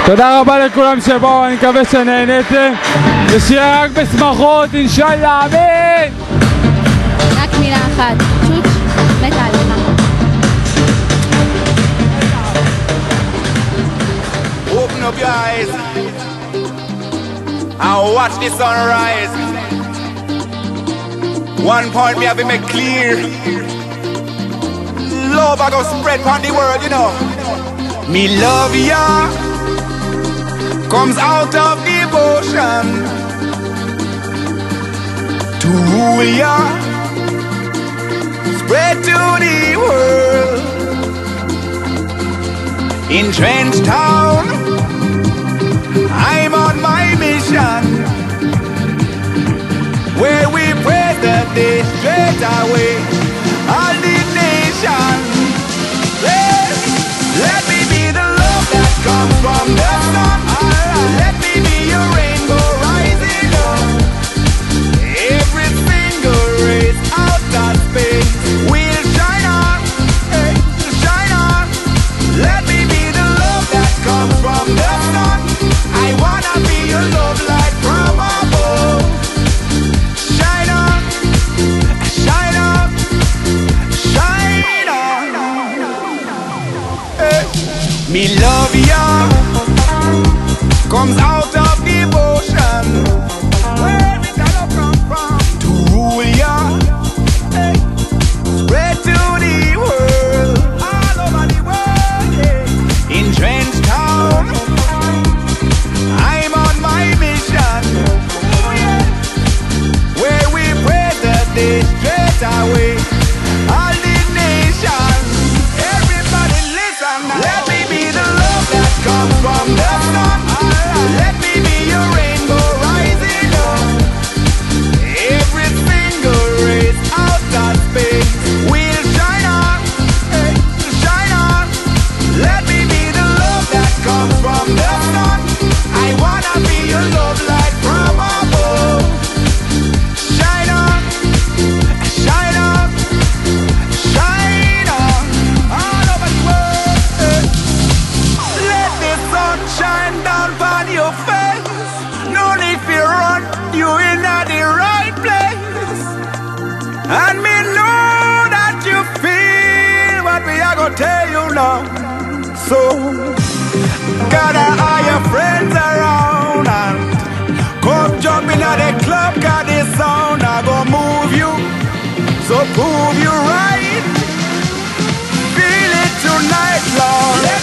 תודה רבה לכולם שבאו, אני מקווה שנהניתם ושיהיה רק בשמחות, אינשאללה, אמן. רק מילה אחת, צ'וץ' מתה עליך. Open up your eyes and watch the sunrise. One point me have to make clear. Love I go spread on the world, you know. Me love ya comes out of devotion to rule ya, spread to the world. In Trench Town, I'm on my mission, where we pray that they straight away all the nation. Let me be the love that comes from the sun. Let me be your rainbow rising up. Every single race out of space will shine on, shine on. Let me be the love that comes from the sun. I wanna be your love light from above. Shine on, shine on, shine on. Me love ya comes out of devotion, where we gonna come from to rule ya, spread to the world, all over the world. In Trench Town, I'm on my mission, where we pray that they straight away all the nation. Everybody listen now. Let me be the love that comes from the sun. Let me be your rainbow rising up. Every single race out of space will shine on, shine on. Let me be the love that comes from the sun. I wanna be your love light from above. Shine on, shine on, shine on, all over the world. Let the sun shine down on your face. No need to run, you in the right place. And me know that you feel what we are gonna tell you now. So gather all your friends around and come jump in at the club, 'cause this sound I gonna move you. So prove you right. Feel it tonight, Lord.